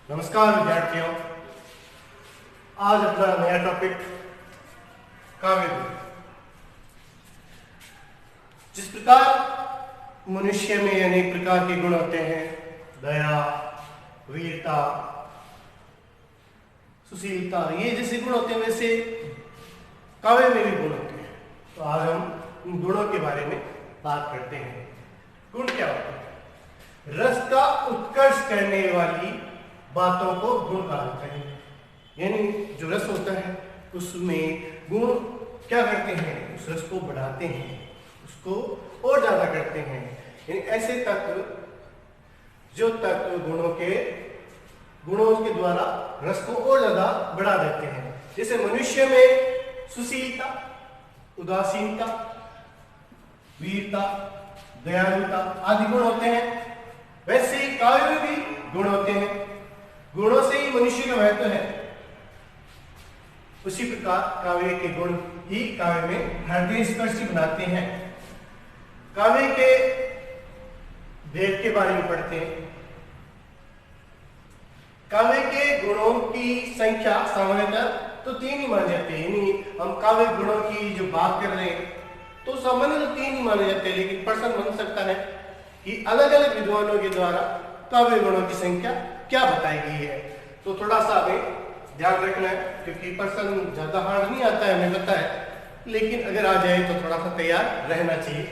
नमस्कार विद्यार्थियों। आज अपना नया टॉपिक काव्य गुण। जिस प्रकार मनुष्य में अनेक प्रकार के गुण होते हैं, दया, वीरता, सुशीलता, ये जैसे गुण होते हैं वैसे काव्य में भी गुण होते हैं। तो आज हम इन गुणों के बारे में बात करते हैं। गुण क्या होते हैं? रस का उत्कर्ष करने वाली बातों को गुण कहा जाता है। यानी जो रस होता है उसमें गुण क्या करते हैं? उस रस को बढ़ाते हैं, उसको और ज्यादा करते हैं। यानी ऐसे तत्व जो तत्व गुणों के द्वारा रस को और ज्यादा बढ़ा देते हैं। जैसे मनुष्य में सुशीलता, उदासीनता, वीरता, दयालुता आदि गुण होते हैं, वैसे ही काव्य में भी गुण होते हैं। गुणों से ही मनुष्य का महत्व है। उसी प्रकार काव्य के गुण ही काव्य में हृदय स्पर्शी बनाते हैं। काव्य के भेद के बारे में पढ़ते हैं। काव्य के गुणों की संख्या सामान्यतः तो 3 ही माने जाते हैं। यानी हम काव्य गुणों की जो बात कर रहे हैं तो सामान्यतः 3 ही माने जाते हैं, लेकिन प्रश्न बन सकता है कि अलग अलग विद्वानों के द्वारा काव्य गुणों की संख्या क्या बताई गई है। तो थोड़ा सा हमें ध्यान रखना है, क्योंकि प्रश्न ज्यादा हार्ड नहीं आता है, हमें पता है, लेकिन अगर आ जाए तो थोड़ा सा तैयार रहना चाहिए।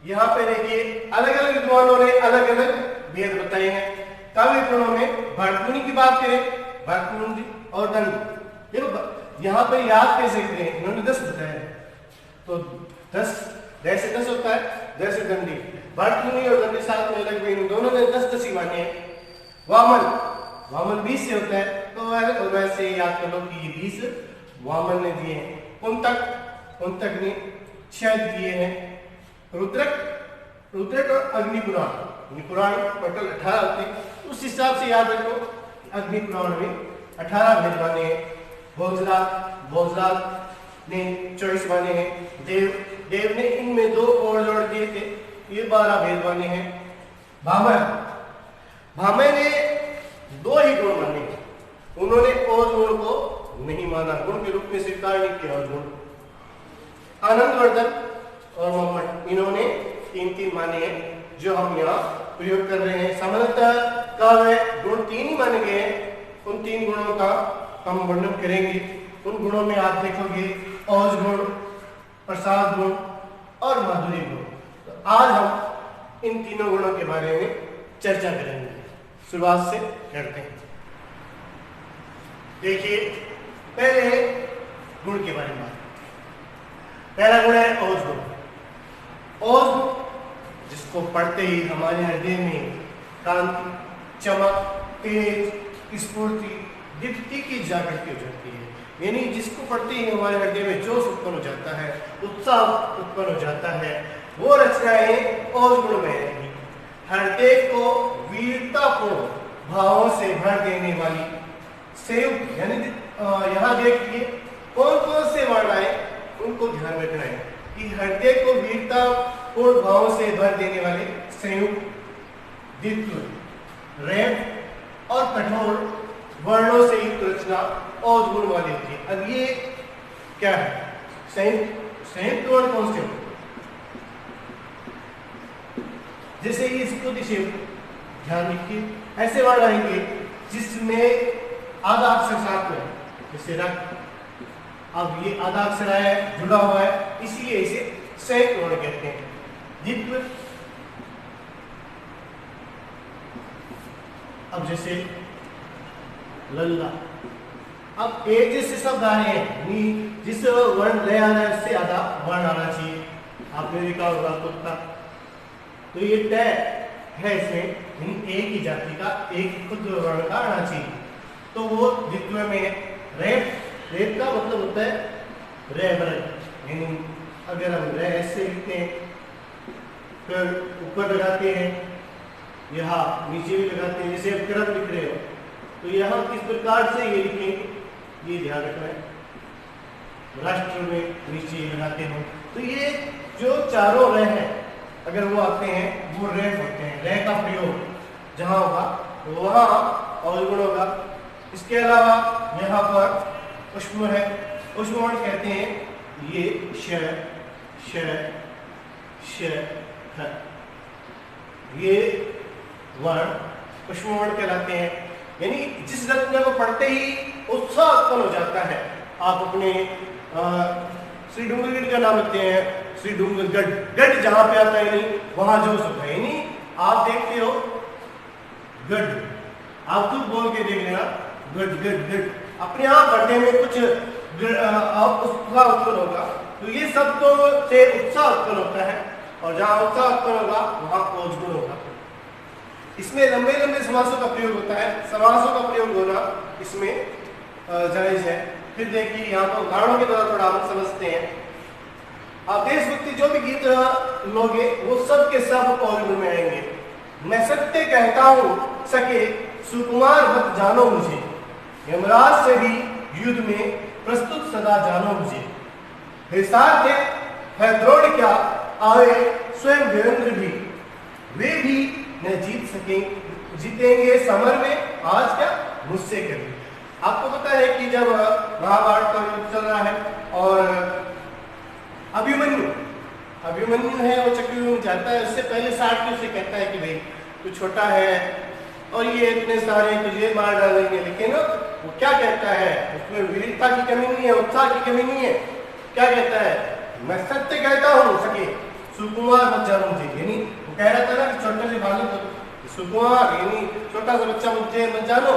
यहाँ पे देखिए अलग अलग विद्वानों ने अलग अलग भेद बताए हैं। काव्य गुणों में भरतमुनि की बात करें, भरतमुनि और दंडी, यहाँ पर याद कैसे करें? इन्होंने 10 बताया, तो 10 जैसे 10 होता है, जैसे दंडी, भरतमुनि और दंडी साथ में लगभग इन दोनों ने 10 ही माने हैं। वामन 20 से होता है, तो वैसे याद कर लो कि ये 20 वामन ने दिए हैं। कुंतक ने 6 दिए हैं। रुद्रक और अग्निपुराण टोटल 18 होते हैं। उस हिसाब से याद रखो अग्निपुराण में 18 भेद माने हैं। भोजराज ने 24 माने हैं। देव ने इनमें 2 और जोड़ दिए थे, ये 12 भेद माने हैं। भामह ने 2 ही गुण माने, उन्होंने और गुण को नहीं माना, गुण के रूप में स्वीकार नहीं किया। और गुण आनंदवर्धन और मोहम्मद, इन्होंने 3 माने हैं जो हम यहाँ प्रयोग कर रहे हैं। सामान्यतः काव्य गुण 3 ही माने गए हैं। उन 3 गुणों का हम वर्णन करेंगे। उन गुणों में आप देखोगे औज गुण, प्रसाद गुण और माधुरी गुण। तो आज हम इन तीनों गुणों के बारे में चर्चा करेंगे। शुरुआत से करते हैं। देखिए पहले गुण के बारे में बात। पहला गुण है औज गुण। औज गुण जिसको पढ़ते ही हमारे हृदय में कांति, चमक, तेज, स्फूर्ति, दीप्ति की जागृति हो जाती है। यानी जिसको पढ़ते ही हमारे हृदय में जोश उत्पन्न हो जाता है, उत्साह उत्पन्न हो जाता है, वो रचनाएं औज गुण में रहेंगी। हृदय को वीरतापूर्ण भावों से भर देने वाली संयुक्त, यानी यहाँ देखिए कौन कौन से वर्ण आए, उनको ध्यान रखना है कि हृदय को वीरतापूर्ण भावों से भर देने वाले संयुक्त, द्वित्व, रैप और कठोर वर्णों से युक्त रचना औज गुण वाली होती है। अब ये क्या है? संयुक्त वर्ण कौन से होते? जैसे ये स्तुति से ध्यान रखिए, ऐसे वर्ण आएंगे जिसमें आधा अक्षर साथ में, जैसे रक्त। अब ये आधा अक्षर आया है, जुड़ा हुआ है, इसलिए इसे संयुक्त वर्ण कहते हैं। द्वित्व, अब जैसे लल्ला, अब एक जैसे शब्द आ रहे हैं, जिस वर्ण ले आना है उससे आधा वर्ण आना चाहिए। आपने लिखा होगा कुत्ता, तो ये तय है, इसमें एक ही जाति का एक खुद वर्ण का आना चाहिए, तो वो द्वित्व में है। रेप का मतलब होता है रेवरन, यानी अगर हम रे ऐसे लिखते हैं, फिर ऊपर लगाते हैं, यहाँ नीचे भी लगाते हैं, जैसे अब क्रम लिख रहे हो तो यहाँ किस प्रकार से ये लिखेंगे, ये ध्यान रखना है। राष्ट्र में नीचे लगाते हो, तो ये जो चारों रे हैं अगर वो आते हैं वो रे होते हैं। रे का प्रयोग जहां होगा तो वहाँ और गुण होगा। इसके अलावा यहाँ पर उष्म है, उष्म वर्ण कहते हैं ये श श श है, ये वर्ण उष्म वर्ण कहलाते हैं। यानी जिस रचना को पढ़ते ही उत्साह उत्पन्न हो जाता है। आप अपने श्री डूंगरगढ़ का नाम लेते हैं, श्री डूंगरगढ़, गढ़ जहां पे आता है नहीं वहां जो सब है नहीं, आप देखते हो गढ़, आप खुद बोल के देख लेना गढ़ गढ़ गढ़, अपने आप गड्ढे में कुछ उत्साह उत्पन्न होगा। तो ये शब्दों से उत्साह उत्पन्न होता है, और जहां उत्साह उत्पन्न होगा वहां ओज गुण होगा। इसमें लंबे लंबे समासों का प्रयोग होता है, समासों का प्रयोग होना इसमें जायज है। फिर देखिए यहाँ पर उदाहरणों के द्वारा थोड़ा हम समझते हैं। आप देशभक्ति जो भी गीत लोगे वो सब के सब ओज गुण में आएंगे। मैं सत्य कहता हूँ सके सुकुमार मत जानो मुझे, यमराज से भी युद्ध में प्रस्तुत सदा जानो मुझे, हे साथ है द्रोण क्या आए स्वयं देवेंद्र भी, वे भी न जीत सके जीतेंगे समर में आज क्या मुझसे करें। आपको पता है कि जब महाभारत का युद्ध चल रहा है और अभिमन्यु है वो चक्रव्यूह में जाता है, उससे पहले सारथी उसे कहता है कि भाई तू छोटा है और ये इतने सारे तुझे मार डालेंगे, लेकिन वो क्या कहता है, उसमें वीरता की कमी नहीं है, उत्साह की कमी नहीं है। क्या कहता है, मैं सत्य कहता हूँ सके सुकुमार मत जानो मुझे, यानी वो कह रहा था ना कि छोटे से बालक सुकुमार यानी छोटा सा बच्चा मुझे मत जानो,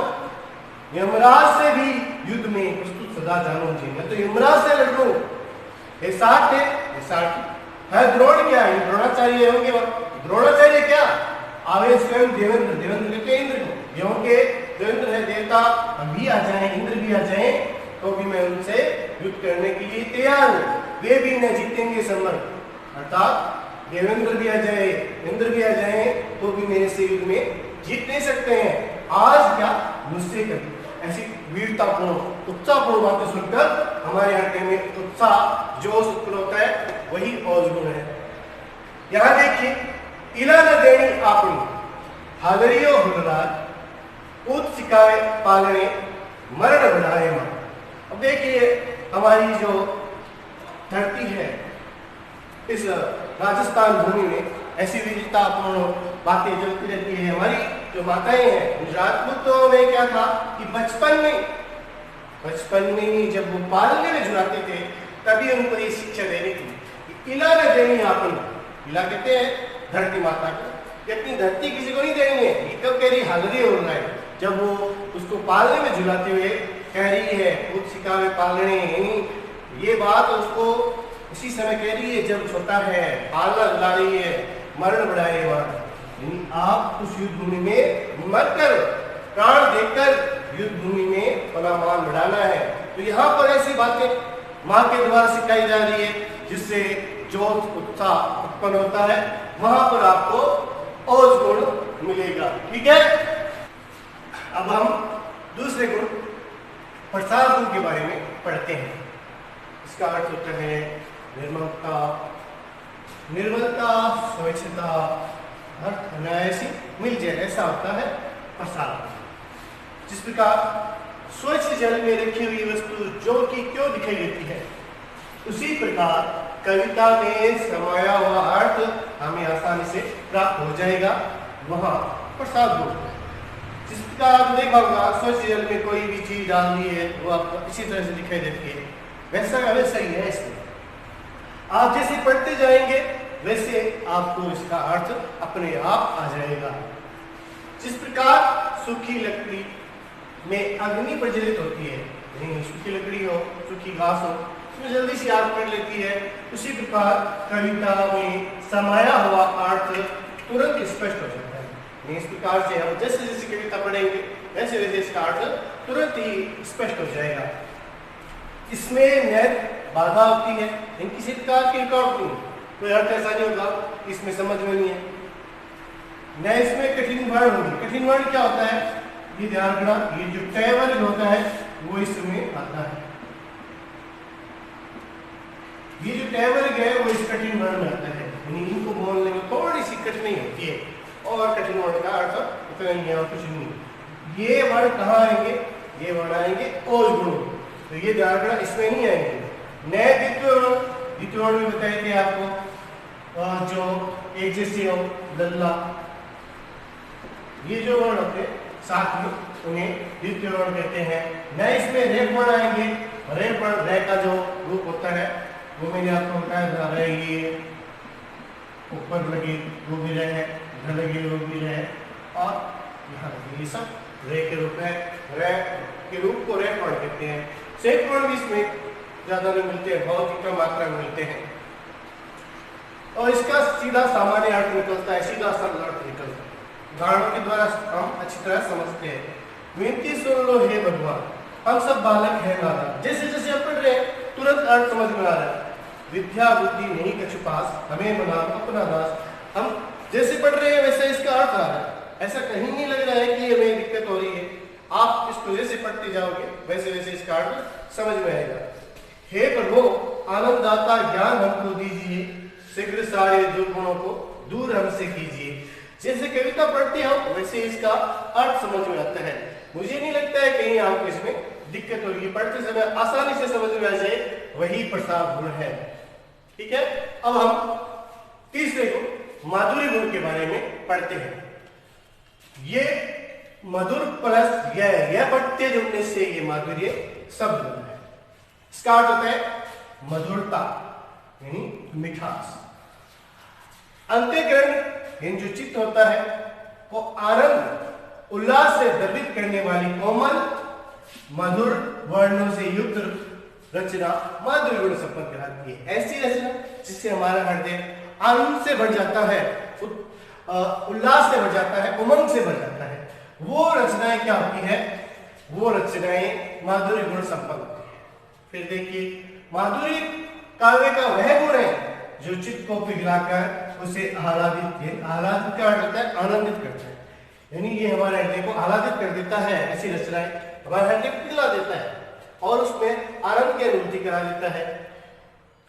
यमराज से भी युद्ध में प्रस्तुत सदा जानो मुझे, मैं तो यमराज से लड़ रहा हूँ। ये साठ है द्रोण क्या है, द्रोणाचार्य होंगे, द्रोणाचार्य क्या आवे स्वयं देवेंद्र, देवेंद्र कहते हैं इंद्र को, क्योंकि देवेंद्र है देवता, हम भी आ जाए इंद्र भी आ जाए तो भी मैं उनसे युद्ध करने के लिए तैयार हूँ, वे भी न जीतेंगे समर, अर्थात देवेंद्र भी आ जाए इंद्र भी आ जाए तो भी मेरे से युद्ध में जीत नहीं सकते हैं, आज क्या मुझसे कर। ऐसी वीरतापूर्ण उत्साहपूर्ण बातें सुनकर हमारे हृदय में उत्साह जोश उत्पन्न होता है, वही ओज गुण है। यहाँ देखिए इला न देनी आपनी हालरियो हुलराज ऊत सिखाए पालने मरण बढ़ाए मां। अब देखिए हमारी जो धरती है इस राजस्थान भूमि में ऐसी वीरतापूर्ण बातें चलती रहती है। हमारी जो माताएं हैं राजपूतों में क्या था कि बचपन में ही जब वो पालने में जुड़ाते थे तभी उनको ये शिक्षा देनी थी। इला न देनी आपनी, इला कहते हैं धरती माता को, अपनी धरती किसी को नहीं देनी है। ये कब कह रही हालरी हो रहा है, जब वो उसको पालने में झुलाते हुए कह रही है खुद सिखावे पालने, यानी ये बात उसको इसी समय कह रही है जब छोटा है, पालना झुला रही है, मरण बढ़ाए यानी आप उस युद्ध भूमि में मरकर प्राण देकर युद्ध भूमि में अपना मान बढ़ाना है। तो यहाँ पर ऐसी बातें माँ के द्वारा सिखाई जा रही है जिससे जोश उत्साह उत्पन्न होता है, वहां पर आपको ओज गुण मिलेगा। ठीक है, अब हम दूसरे गुण प्रसाद गुण के बारे में पढ़ते हैं। इसका अर्थ होता है निर्मलता, स्वच्छता, अर्थ अनायासी मिल जाए, ऐसा होता है प्रसाद। जिस प्रकार स्वच्छ जल में रखी हुई वस्तु जो कि क्यों दिखाई देती है, उसी प्रकार कविता में समाया हुआ अर्थ हमें आसानी से प्राप्त हो जाएगा, वहां प्रसाद गुण। जिस प्रकार आप देखा होगा स्वच्छ जल में कोई भी चीज डाल दी है वो आपको इसी तरह से दिखाई देती है, वैसा ही है इसमें। आप जैसे पढ़ते जाएंगे वैसे आपको इसका अर्थ अपने आप आ जाएगा। जिस प्रकार सूखी लकड़ी में अग्नि प्रज्वलित होती है, सूखी लकड़ी हो, सूखी घास हो, उसमें जल्दी से आग पड़ लेती है, उसी प्रकार कविता में समाया हुआ अर्थ तुरंत स्पष्ट हो जाता है। इस प्रकार से हम जैसे जैसे कविता पढ़ेंगे वैसे वैसे इसका अर्थ तुरंत ही स्पष्ट हो जाएगा। इसमें नैत बाधा होती है, किसी प्रकार की रुकावट नहीं, कोई अर्थ ऐसा नहीं होगा इसमें समझ में नहीं है। न इसमें कठिन वर्ण होगी। कठिन वर्ण क्या होता है, ये ध्यान रखना, ये जो टय वर्ग होता है वो इसमें आता है। ये जो टय वर्ग है वो इस कठिन वर्ण में आता है, यानी इनको बोलने में थोड़ी सी कठिनाई होती है, और कठिन वर्ण का अर्थ इतना ही है और कुछ नहीं। ये वर्ण कहाँ आएंगे? ये वर्ण आएंगे ओज गुण, तो ये ध्यान रखना इसमें नहीं आएंगे। नए द्वितीय वर्ण भी बताए थे आपको, जो एक जैसे हो लल्ला, ये जो वर्ण होते हैं साथ में उन्हें द्वितीय वर्ण कहते हैं। नए इसमें रेफ वर्ण आएंगे। रेफ वर्ण रे का जो रूप होता है वो मैंने आपको बताया था, ये ऊपर लगे वो भी रहे हैं, इधर लगे वो भी रहे, और यहाँ ये सब रे के रूप में, रे के रूप को रेफ वर्ण कहते हैं। सेट वर्ण भी इसमें ज्यादा नहीं मिलते हैं, बहुत ही कम मात्रा में मिलते हैं, और इसका सीधा सामान्य अर्थ निकलता है, सीधा सरल अर्थ निकलता है। उदाहरणों के द्वारा हम अच्छी तरह समझते हैं। विनती सुन लो हे भगवान, हम सब बालक हैं नादान। जैसे जैसे आप पढ़ रहे हैं तुरंत अर्थ समझ में आ रहा है। विद्या बुद्धि नहीं कछु पास, हमें बना अपना दास। हम जैसे पढ़ रहे हैं वैसे इसका अर्थ आ रहा है, ऐसा कहीं नहीं लग रहा है कि हमें दिक्कत हो रही है। आप इसको जैसे पढ़ते जाओगे वैसे वैसे इसका अर्थ समझ में आएगा। हे प्रभु आनंददाता ज्ञान हमको दीजिए, शीघ्र सारे दुर्गुणों को दूर हमसे कीजिए। जैसे कविता पढ़ते हो वैसे इसका अर्थ समझ में आता है। मुझे नहीं लगता है कहीं आपको इसमें दिक्कत हो रही है, पढ़ते समय आसानी से समझ में आ जाए, वही प्रसाद गुण है। ठीक है, अब हम तीसरे को माधुर्य गुण के बारे में पढ़ते हैं। ये मधुर प्लस यह पढ़ते जुड़ने से ये माधुर्य शब्द बना है। इसका अर्थ होता है मधुरता यानी मिठास। अंत्यकरण जो चित्त होता है वो आनंद उल्लास से द्रवित करने वाली कोमल मधुर वर्णों से युक्त रचना माधुर्य गुण संपन्न कहलाती है। ऐसी रचना जिससे हमारा हृदय आनंद से भर जाता है, उल्लास से भर जाता है, उमंग से भर जाता है, वो रचनाएं क्या होती है? वो रचनाएं माधुर्य गुण संपन्न होती है। फिर देखिए, माधुर्य काव्य का वह गुण है जो चित्त को पिघलाकर उसे आह्लादित का अर्थ होता है आनंदित करता है, यानी ये हमारे हृदय को आह्लादित कर देता है। ऐसी रचनाएं हमारे हृदय को पिघला देता है और उसमें आनंद की अनुभूति करा देता है।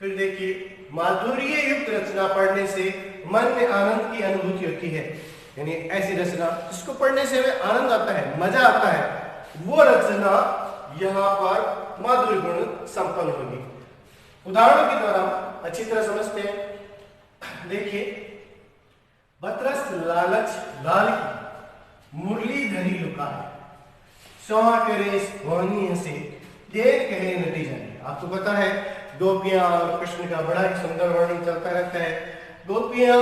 फिर देखिए, माधुर्य युक्त रचना पढ़ने से मन में आनंद की अनुभूति होती है, यानी ऐसी रचना जिसको पढ़ने से हमें आनंद आता है, मजा आता है, वो रचना यहाँ पर माधुर्य गुण संपन्न होगी। उदाहरणों के द्वारा अच्छी तरह समझते हैं। देखिए, बतरस लालच लाल की मुरली धरी लुका है, सोहा करे भवनीय से देर कहे नदी जाने। आपको पता है गोपियां और कृष्ण का बड़ा ही सुंदर वर्णन चलता रहता है। गोपियां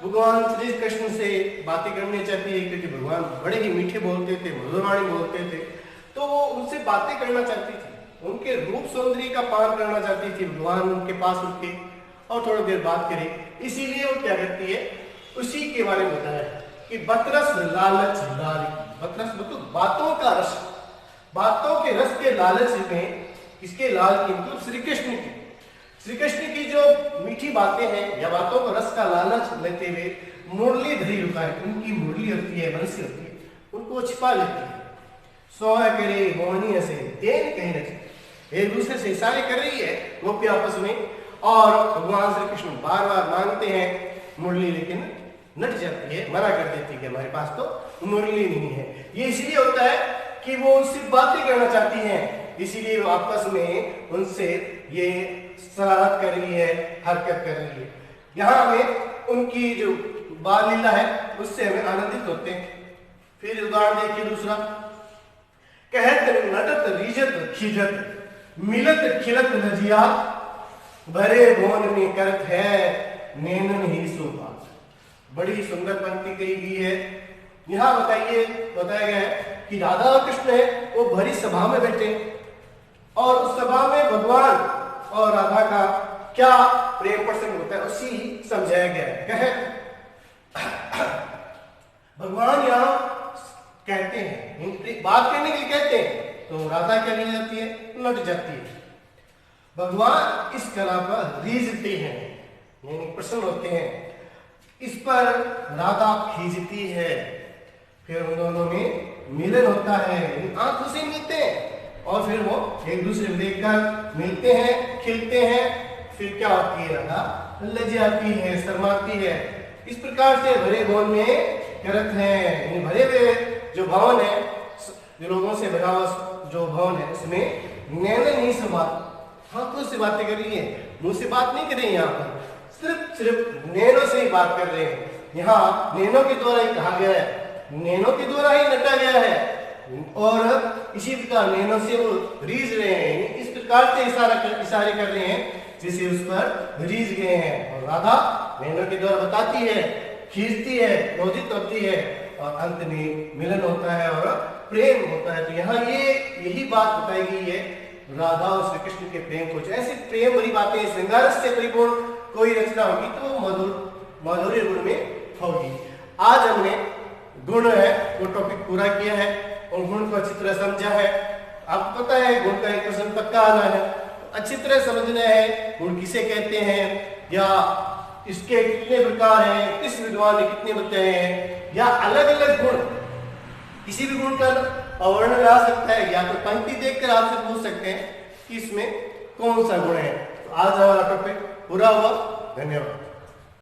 भगवान श्री कृष्ण से बातें करनी चाहती है क्योंकि भगवान बड़े ही मीठे बोलते थे, मधुरवाणी बोलते थे, तो वो उनसे बातें करना चाहती थी, उनके रूप सौंदर्य का पान करना चाहती थी। भगवान उनके पास रुके और थोड़ी देर बात करे, इसीलिए वो क्या करती है, उसी के बारे में बताया कि बतरस लालच लाल की। बतरस मतलब बातों का रस, बातों के रस के लालच में इसके लाल की मतलब श्री कृष्ण की जो मीठी बातें हैं या बातों का रस का लालच लेते हुए मुरली धरी लुका है, उनकी मुरली होती है, बंसी होती है, उनको छिपा लेती है। सोहा करे मोहनी से देन कहीं न एक दूसरे से इशारे कर रही है गोपी आपस में, और भगवान श्री कृष्ण बार बार मांगते हैं मुरली, लेकिन नट जाती है, मना कर देती है कि हमारे पास तो मुरली नहीं है। ये इसलिए होता है कि वो उनसे बातें करना चाहती हैं, इसीलिए वो आपस में उनसे ये शरारत कर रही है, हरकत कर रही है। यहाँ हमें उनकी जो बाल लीला है उससे हमें आनंदित होते हैं। फिर उदाहरण देखिए दूसरा, कहत नटत रीजत खिजत मिलत खिलत लजिया, भरे भोन में करत है नैनन ही शोभा। बड़ी सुंदर पंक्ति कही गई है। यहाँ बताया गया है कि राधा और कृष्ण है वो भरी सभा में बैठे और उस सभा में भगवान और राधा का क्या प्रेम प्रसंग होता है उसी समझाया गया है। भगवान यहाँ कहते हैं, बात करने के लिए कहते हैं, तो राधा क्या ले जाती है, लट जाती है। भगवान इस कला पर रीझते हैं, यानी प्रसन्न होते हैं, इस पर राधा खींचती है, फिर उन दोनों में मिलन होता है, आंखों से मिलते हैं और फिर वो एक दूसरे को देखकर मिलते हैं, खिलते हैं। फिर क्या होती है, राधा लजाती है, शर्माती है। इस प्रकार से भरे भवन में करत है, भरे हुए जो भवन है लोगों से भरा हुआ जो भवन है उसमें नैन बात, हाथों से बातें कर रही है, मुंह से बात नहीं कर रही है। यहाँ पर सिर्फ नैनों से ही बात कर रहे हैं। यहाँ नैनों के द्वारा ही कहा गया है, नैनों के द्वारा ही नटा गया है और इसी प्रकार नैनों से वो रीझ रहे हैं, इस प्रकार से इशारे कर रहे हैं जिसे उस पर रीझ गए हैं। और राधा नैनों के द्वारा बताती है, खींचती है, क्रोधित होती है और अंत में मिलन होता है और प्रेम होता है। तो यहाँ यही बात बताई गई है राधा और श्री कृष्ण के प्रेम को। ऐसी प्रेम भरी बातें, श्रृंगार से परिपूर्ण कोई रचना होगी तो माधुर्य गुण में होगी। आज हमने गुण है वो टॉपिक पूरा किया है और गुण को अच्छी तरह समझा है। आपको पता है गुण का एक क्वेश्चन पक्का आना है, अच्छी तरह समझना है गुण किसे कहते हैं या इसके कितने प्रकार हैं, किस विद्वान ने कितने बताए हैं, या अलग अलग गुण किसी भी गुण का वर्णन आ सकता है या तो पंक्ति देखकर आपसे पूछ सकते हैं कि इसमें कौन सा गुण है। तो आज हमारा टॉपिक पूरा हुआ। धन्यवाद।